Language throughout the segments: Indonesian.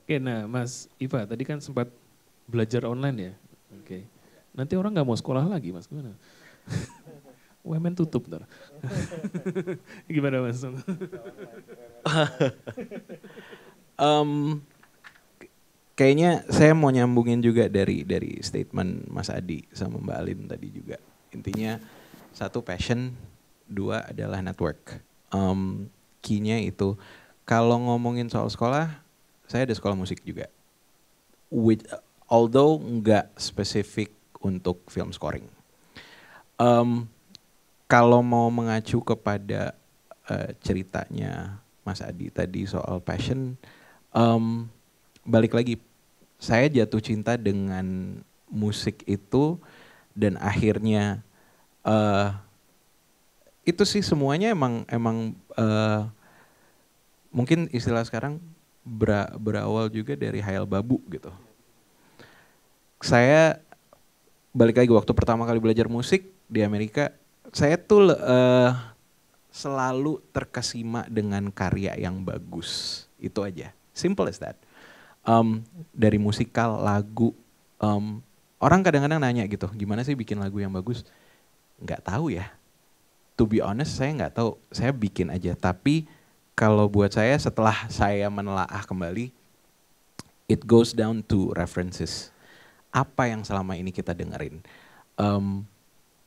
Oke, nah Mas Iva tadi kan sempat belajar online ya. Oke. Nanti orang nggak mau sekolah lagi Mas, gimana? UMN tutup ntar. Gimana Mas? Kayaknya saya mau nyambungin juga dari statement Mas Adi sama Mbak Alin tadi juga. Intinya satu passion, dua adalah network. Key-nya itu kalau ngomongin soal sekolah, saya ada sekolah musik juga. Although nggak spesifik untuk film scoring. Kalau mau mengacu kepada ceritanya Mas Adi tadi soal passion, balik lagi, saya jatuh cinta dengan musik itu dan akhirnya itu sih semuanya emang mungkin istilah sekarang berawal juga dari khayal babu gitu. Saya balik lagi waktu pertama kali belajar musik di Amerika, saya tuh selalu terkesima dengan karya yang bagus. Itu aja, simple as that. Dari musikal, lagu, orang kadang-kadang nanya gitu, gimana sih bikin lagu yang bagus? Nggak tahu ya. To be honest, saya nggak tahu. Saya bikin aja. Tapi kalau buat saya setelah saya menelaah kembali, it goes down to references. Apa yang selama ini kita dengerin.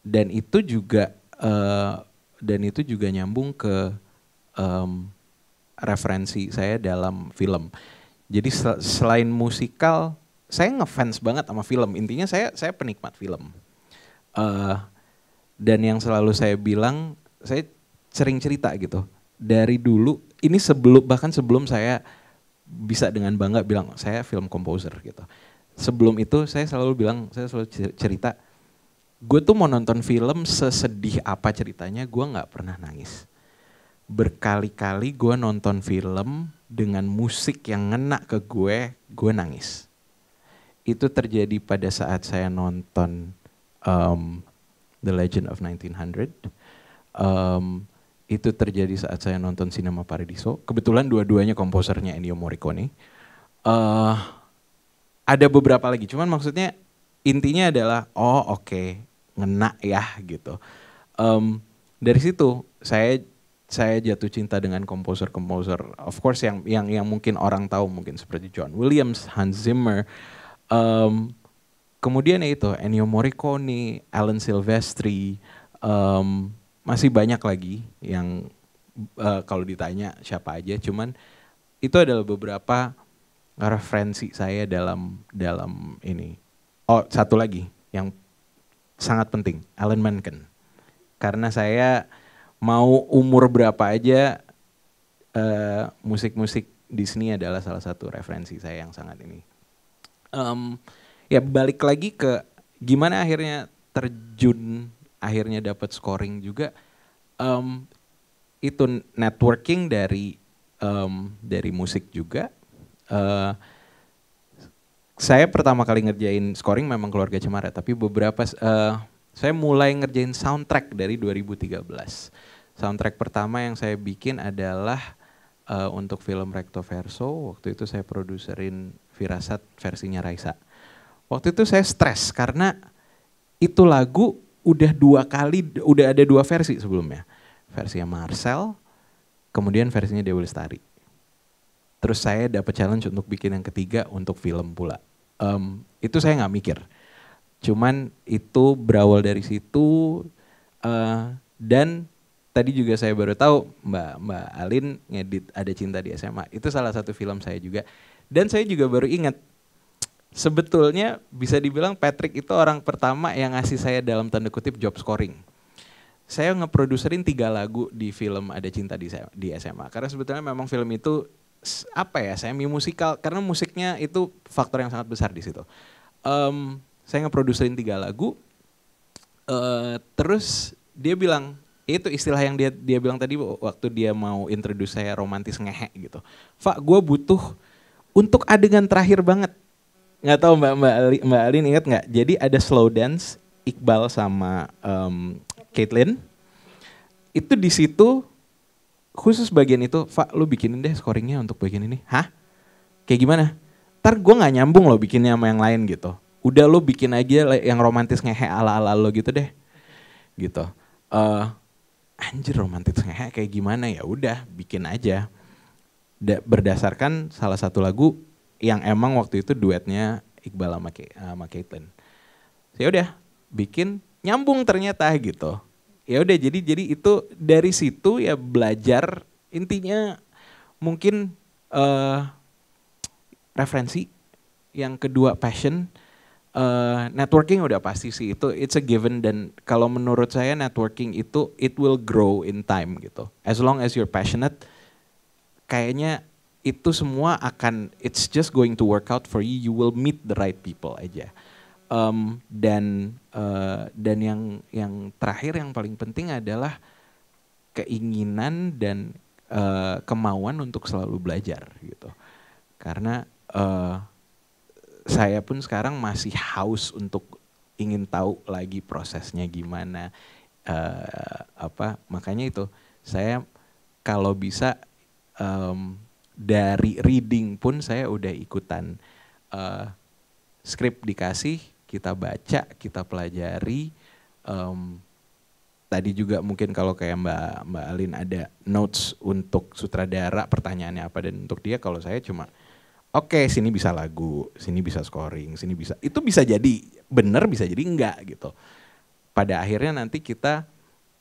Dan itu juga nyambung ke referensi saya dalam film. Jadi selain musikal, saya ngefans banget sama film. Intinya saya penikmat film. Dan yang selalu saya bilang, saya sering cerita gitu. Dari dulu, ini bahkan sebelum saya bisa dengan bangga bilang saya film composer gitu. Sebelum itu saya selalu cerita, gue tuh mau nonton film sesedih apa ceritanya, gue nggak pernah nangis. Berkali-kali gue nonton film dengan musik yang ngena ke gue nangis. Itu terjadi pada saat saya nonton The Legend of 1900. Itu terjadi saat saya nonton Cinema Paradiso. Kebetulan dua-duanya komposernya Ennio Morricone. Ada beberapa lagi, cuman maksudnya intinya adalah oke, ngena ya gitu. Dari situ saya jatuh cinta dengan komposer-komposer, of course yang mungkin orang tahu mungkin seperti John Williams, Hans Zimmer. Kemudian itu Ennio Morricone, Alan Silvestri, masih banyak lagi yang kalau ditanya siapa aja, cuman itu adalah beberapa referensi saya dalam ini. Oh, satu lagi yang sangat penting, Alan Menken. Karena saya mau umur berapa aja, musik-musik Disney adalah salah satu referensi saya yang sangat ini. Ya balik lagi ke gimana akhirnya terjun, akhirnya dapat scoring juga. Itu networking dari musik juga. Saya pertama kali ngerjain scoring memang Keluarga Cemara, tapi saya mulai ngerjain soundtrack dari 2013. Soundtrack pertama yang saya bikin adalah untuk film Recto Verso. Waktu itu saya produserin Firasat versinya Raisa. Waktu itu saya stres karena itu lagu udah ada dua versi sebelumnya. Versinya Marcel, kemudian versinya Dewi Lestari. Terus saya dapat challenge untuk bikin yang ketiga untuk film pula. Itu saya nggak mikir. Cuman itu berawal dari situ. Dan tadi juga saya baru tahu Mbak Alin ngedit Ada Cinta di SMA. Itu salah satu film saya juga. Dan saya juga baru ingat. Sebetulnya bisa dibilang Patrick itu orang pertama yang ngasih saya dalam tanda kutip job scoring. Saya ngeproduserin 3 lagu di film Ada Cinta di SMA. Karena sebetulnya memang film itu semi musikal, karena musiknya itu faktor yang sangat besar di situ. Saya ngeproduserin 3 lagu, terus dia bilang, itu istilah yang dia bilang tadi waktu dia mau introduce saya romantis ngehe gitu. Pak, gue butuh untuk adegan terakhir banget. Nggak tahu Mbak Alin ingat nggak? Jadi ada slow dance Iqbal sama Caitlyn. Itu di situ khusus bagian itu, Pak lu bikinin deh scoringnya untuk bagian ini. Hah? Kayak gimana? Ntar gue gak nyambung lo bikinnya sama yang lain gitu. Udah lo bikin aja yang romantis ngehe ala-ala lo gitu deh. Gitu. Anjir romantis ngehe kayak gimana ya udah bikin aja. Berdasarkan salah satu lagu yang emang waktu itu duetnya Iqbal sama Caitlyn. Ya udah bikin nyambung ternyata gitu. Ya udah jadi itu dari situ ya belajar intinya mungkin referensi, yang kedua passion, networking udah pasti sih itu it's a given dan kalau menurut saya networking itu it will grow in time gitu. As long as you're passionate, kayaknya itu semua akan it's just going to work out for you. You will meet the right people aja. Dan yang terakhir yang paling penting adalah keinginan dan kemauan untuk selalu belajar gitu. Karena saya pun sekarang masih haus untuk ingin tahu lagi prosesnya gimana, makanya itu saya kalau bisa dari reading pun saya udah ikutan, skrip dikasih, kita baca, kita pelajari. Tadi juga mungkin kalau kayak Mbak Alin ada notes untuk sutradara pertanyaannya apa dan untuk dia, kalau saya cuma oke, sini bisa lagu, sini bisa scoring, sini bisa, itu bisa jadi bener, bisa jadi enggak gitu. Pada akhirnya nanti kita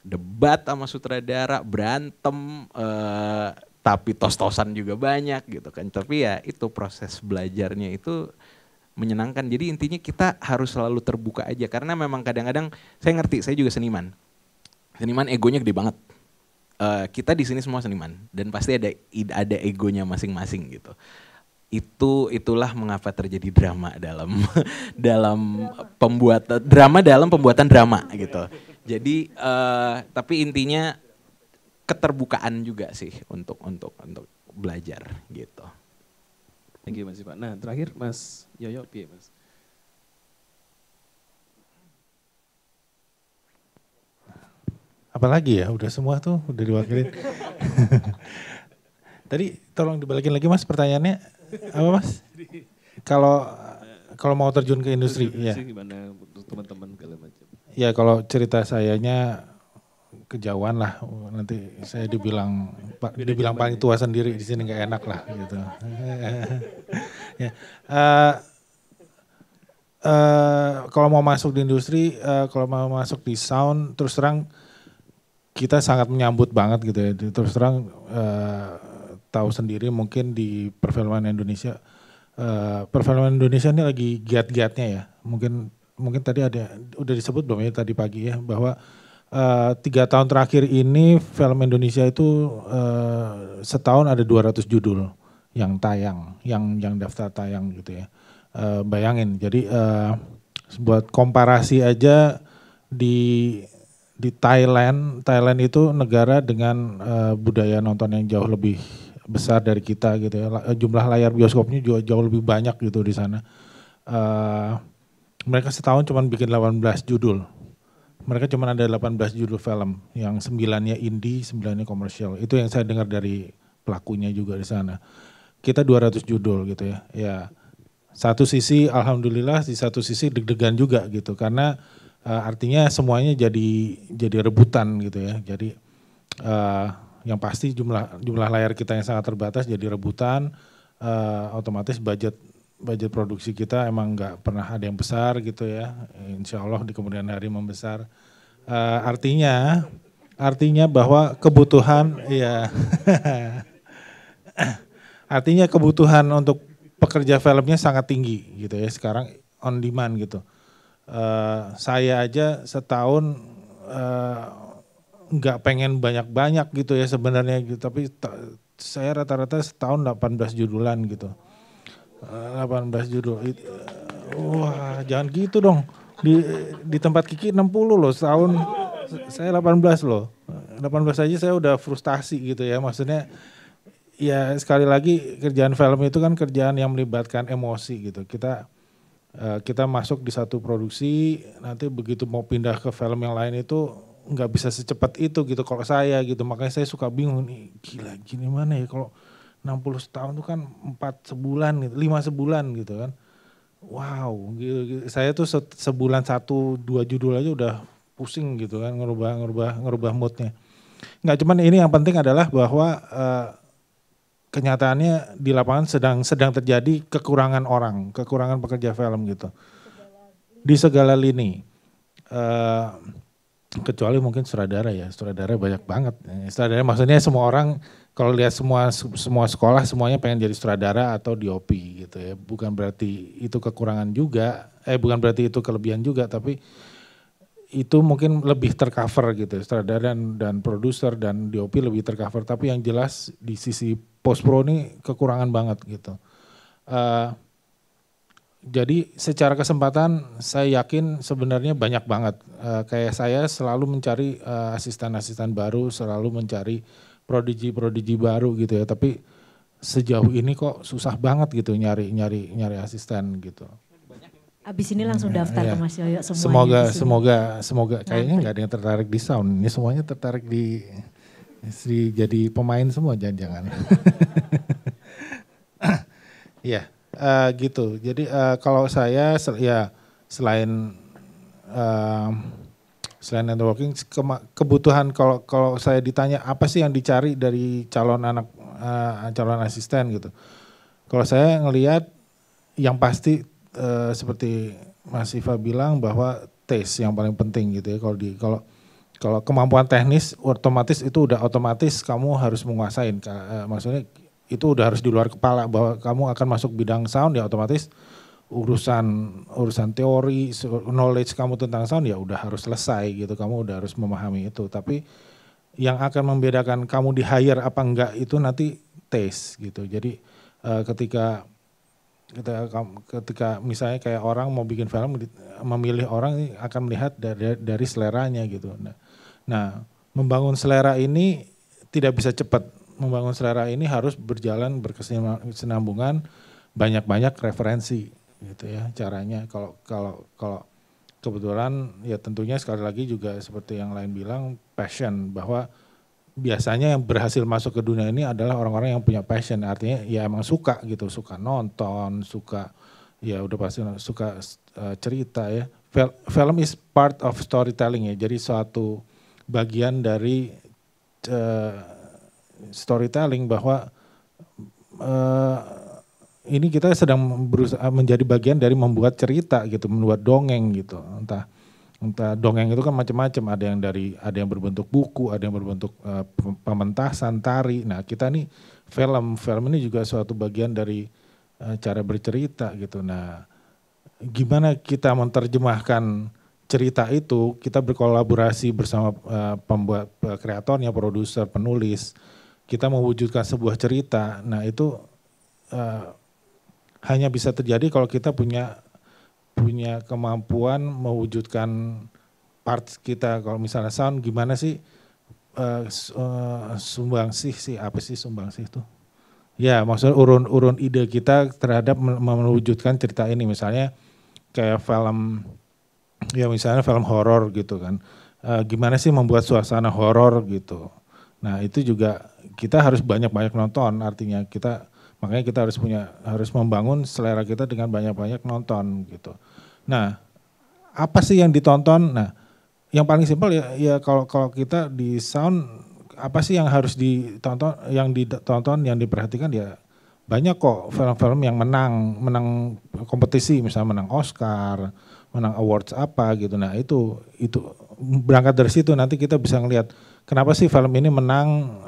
debat sama sutradara, berantem, tapi tos-tosan juga banyak gitu kan. Tapi ya itu proses belajarnya itu menyenangkan. Jadi intinya kita harus selalu terbuka aja karena memang kadang-kadang saya ngerti, saya juga seniman. Seniman egonya gede banget. Kita di sini semua seniman dan pasti ada egonya masing-masing gitu. Itulah mengapa terjadi drama dalam pembuatan drama gitu. Jadi tapi intinya keterbukaan juga sih untuk belajar gitu. Thank you Mas Iva. Nah terakhir Mas Yoyo, Mas. Apalagi ya, udah semua tuh udah diwakilin. Tadi tolong dibalikin lagi Mas pertanyaannya. Apa Mas? Kalau mau terjun ke industri, ya. Gimana untuk teman-teman segala macam? Ya kalau cerita sayanya kejauhan lah, nanti saya dibilang paling tua sendiri di sini nggak enak lah gitu. Ya. Kalau mau masuk di industri, kalau mau masuk di sound, terus terang kita sangat menyambut banget gitu ya. Terus terang tahu sendiri mungkin di perfilman Indonesia ini lagi giat-giatnya ya. Mungkin tadi udah disebut belum ya tadi pagi ya bahwa 3 tahun terakhir ini film Indonesia itu setahun ada 200 judul yang tayang, yang daftar tayang gitu ya. Bayangin, jadi buat komparasi aja di Thailand itu negara dengan budaya nonton yang jauh lebih besar dari kita gitu ya. Jumlah layar bioskopnya juga jauh lebih banyak gitu di sana. Mereka setahun cuma bikin 18 judul. Mereka cuma ada 18 judul film, yang 9-nya indie, 9-nya komersial. Itu yang saya dengar dari pelakunya juga di sana. Kita 200 judul gitu ya. Ya, satu sisi alhamdulillah, di satu sisi deg-degan juga gitu karena artinya semuanya jadi rebutan gitu ya. Jadi yang pasti jumlah layar kita yang sangat terbatas jadi rebutan, otomatis budget produksi kita emang nggak pernah ada yang besar gitu ya. Insya Allah di kemudian hari membesar. Artinya bahwa kebutuhan ya artinya kebutuhan untuk pekerja filmnya sangat tinggi gitu ya sekarang on demand gitu. Saya aja setahun nggak pengen banyak-banyak gitu ya sebenarnya gitu, tapi saya rata-rata setahun 18 judulan gitu. 18 judul. Wah, jangan gitu dong. Di tempat Kiki 60 loh setahun. Saya 18 loh. 18 aja saya udah frustasi gitu ya. Maksudnya ya sekali lagi kerjaan film itu kan kerjaan yang melibatkan emosi gitu. Kita masuk di satu produksi, nanti begitu mau pindah ke film yang lain itu nggak bisa secepat itu gitu kalau saya gitu. Makanya saya suka bingung nih, gila gini mana ya kalau 60 tahun itu kan 4 sebulan gitu, 5 sebulan gitu kan. Wow, gitu. Saya tuh sebulan 1-2 judul aja udah pusing gitu kan, ngerubah moodnya. Nggak, cuman ini yang penting adalah bahwa kenyataannya di lapangan sedang terjadi kekurangan orang, kekurangan pekerja film gitu. Di segala lini. Kecuali mungkin sutradara ya, sutradara banyak banget. Sutradara maksudnya semua orang kalau lihat semua sekolah semuanya pengen jadi sutradara atau DOP gitu ya. Bukan berarti itu kekurangan juga, bukan berarti itu kelebihan juga, tapi itu mungkin lebih tercover gitu. Sutradara dan produser dan DOP lebih tercover, tapi yang jelas di sisi post pro ini kekurangan banget gitu. Jadi secara kesempatan saya yakin sebenarnya banyak banget. Kayak saya selalu mencari asisten-asisten baru, selalu mencari prodigi baru gitu ya. Tapi sejauh ini kok susah banget gitu nyari asisten gitu. Abis ini langsung daftar ke Mas Yoyo semuanya. Semoga kayaknya nggak ada yang tertarik di sound. Ini semuanya tertarik di jadi pemain semua jangan-jangan. Iya. Gitu. Jadi kalau saya ya selain networking, kebutuhan kalau saya ditanya apa sih yang dicari dari calon asisten gitu. Kalau saya ngelihat yang pasti seperti Mas Iva bilang bahwa taste yang paling penting gitu ya. Kalau kemampuan teknis otomatis itu udah otomatis kamu harus menguasain. Maksudnya itu udah harus di luar kepala bahwa kamu akan masuk bidang sound ya otomatis urusan teori, knowledge kamu tentang sound ya udah harus selesai gitu, kamu udah harus memahami itu. Tapi yang akan membedakan kamu di hire apa enggak itu nanti taste gitu. Jadi ketika misalnya kayak orang mau bikin film, memilih orang ini akan melihat dari seleranya gitu. Nah, membangun selera ini tidak bisa cepat. Membangun selera ini harus berjalan berkesinambungan, banyak-banyak referensi gitu ya caranya. Kalau kebetulan ya tentunya sekali lagi juga seperti yang lain bilang passion, bahwa biasanya yang berhasil masuk ke dunia ini adalah orang-orang yang punya passion, artinya ya emang suka gitu, suka nonton, suka ya udah pasti suka cerita ya. Film is part of storytelling ya, jadi suatu bagian dari storytelling bahwa ini kita sedang berusaha menjadi bagian dari membuat cerita gitu, membuat dongeng gitu. Entah dongeng itu kan macam-macam, ada yang berbentuk buku, ada yang berbentuk pementasan, tari. Nah, kita nih film ini juga suatu bagian dari cara bercerita gitu. Nah, gimana kita menerjemahkan cerita itu, kita berkolaborasi bersama pembuat, kreatornya, produser, penulis. Kita mewujudkan sebuah cerita, nah itu hanya bisa terjadi kalau kita punya kemampuan mewujudkan parts kita. Kalau misalnya sound, gimana sih sumbangsih sih, apa sih sumbangsih itu? Ya maksudnya urun ide kita terhadap mewujudkan cerita ini, misalnya kayak film, ya misalnya film horor gitu kan, gimana sih membuat suasana horor gitu. Nah itu juga kita harus banyak-banyak nonton, artinya makanya kita harus membangun selera kita dengan banyak-banyak nonton gitu. Nah apa sih yang ditonton? Nah yang paling simpel ya kalau kita di sound, apa sih yang harus ditonton, yang diperhatikan ya banyak kok film-film yang menang kompetisi, misalnya menang Oscar, menang awards apa gitu. Nah itu berangkat dari situ nanti kita bisa ngelihat kenapa sih film ini menang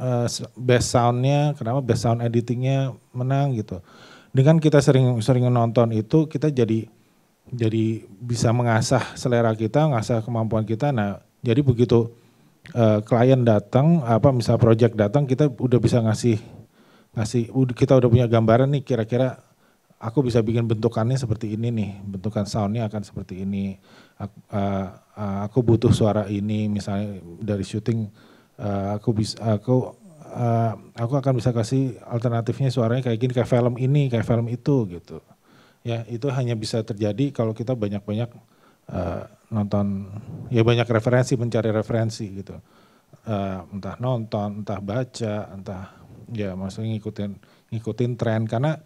best soundnya, kenapa best sound editingnya menang gitu. Dengan kita sering nonton itu, kita jadi bisa mengasah selera kita, mengasah kemampuan kita. Nah jadi begitu klien datang, misal project datang, kita udah bisa kita udah punya gambaran nih, kira-kira aku bisa bikin bentukannya seperti ini nih, bentukan soundnya akan seperti ini. Aku butuh suara ini, misalnya dari syuting aku akan bisa kasih alternatifnya suaranya kayak gini, kayak film ini, kayak film itu gitu. Ya itu hanya bisa terjadi kalau kita banyak-banyak nonton, ya banyak referensi, mencari referensi gitu. Entah nonton, entah baca, entah ya maksudnya ngikutin tren, karena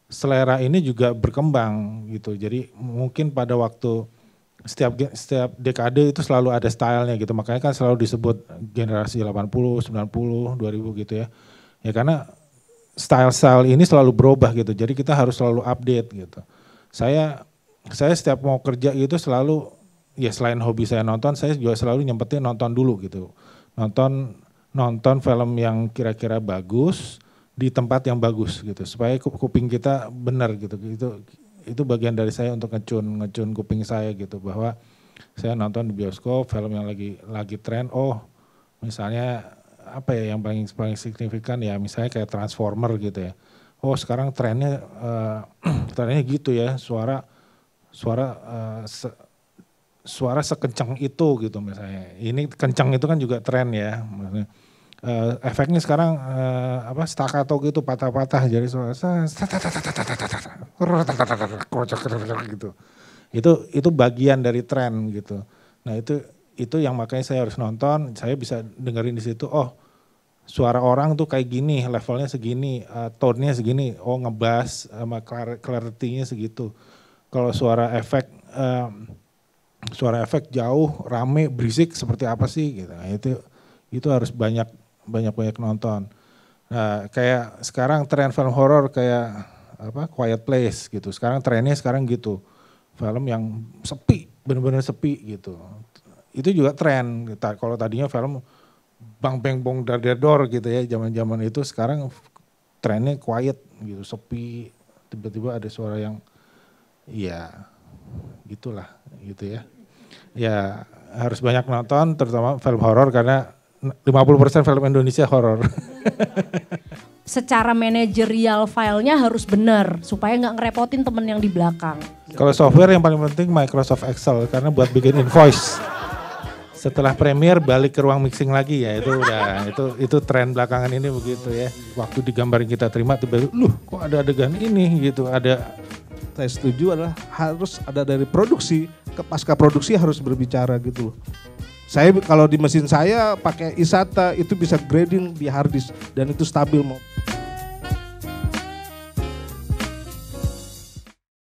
selera ini juga berkembang gitu. Jadi mungkin pada waktu setiap dekade itu selalu ada stylenya gitu. Makanya kan selalu disebut generasi 80, 90, 2000 gitu ya. Ya karena style-style ini selalu berubah gitu. Jadi kita harus selalu update gitu. Saya setiap mau kerja gitu selalu, ya selain hobi saya nonton, saya juga selalu nyempetin nonton dulu gitu. Nonton film yang kira-kira bagus di tempat yang bagus gitu, supaya kuping kita benar gitu. Itu bagian dari saya untuk ngecun kuping saya gitu, bahwa saya nonton di bioskop film yang lagi tren. Oh misalnya apa ya yang paling signifikan ya, misalnya kayak Transformer gitu ya. Oh sekarang trennya gitu ya, suara sekencang itu gitu misalnya. Ini kencang itu kan juga tren ya. Maksudnya, efeknya sekarang staccato gitu, patah-patah, jadi suara gitu. Itu bagian dari tren gitu. Nah itu yang makanya saya harus nonton, saya bisa dengerin di situ. Oh suara orang tuh kayak gini, levelnya segini, tone-nya segini. Oh ngebass sama clarity-nya segitu. Kalau suara efek jauh, rame, berisik seperti apa sih gitu. Nah, itu harus banyak nonton. Nah, kayak sekarang tren film horor kayak Quiet Place gitu. Sekarang trennya gitu. Film yang sepi, benar-benar sepi gitu. Itu juga tren. Kalau tadinya film bang bang bong dar dor gitu ya, zaman-zaman itu, sekarang trennya quiet gitu, sepi. Tiba-tiba ada suara yang ya gitulah gitu ya. Ya harus banyak nonton, terutama film horor, karena 50% film Indonesia horor. Secara manajerial filenya harus benar supaya nggak ngerepotin temen yang di belakang. Kalau software yang paling penting Microsoft Excel, karena buat bikin invoice. Setelah Premiere balik ke ruang mixing lagi ya, itu udah itu tren belakangan ini begitu ya. Waktu digambarin kita terima tiba-tiba, kok ada adegan ini gitu, ada. Saya setuju adalah harus ada dari produksi ke pasca produksi harus berbicara gitu loh. Saya kalau di mesin saya pakai iSATA itu bisa grading di hard disk dan itu stabil mau.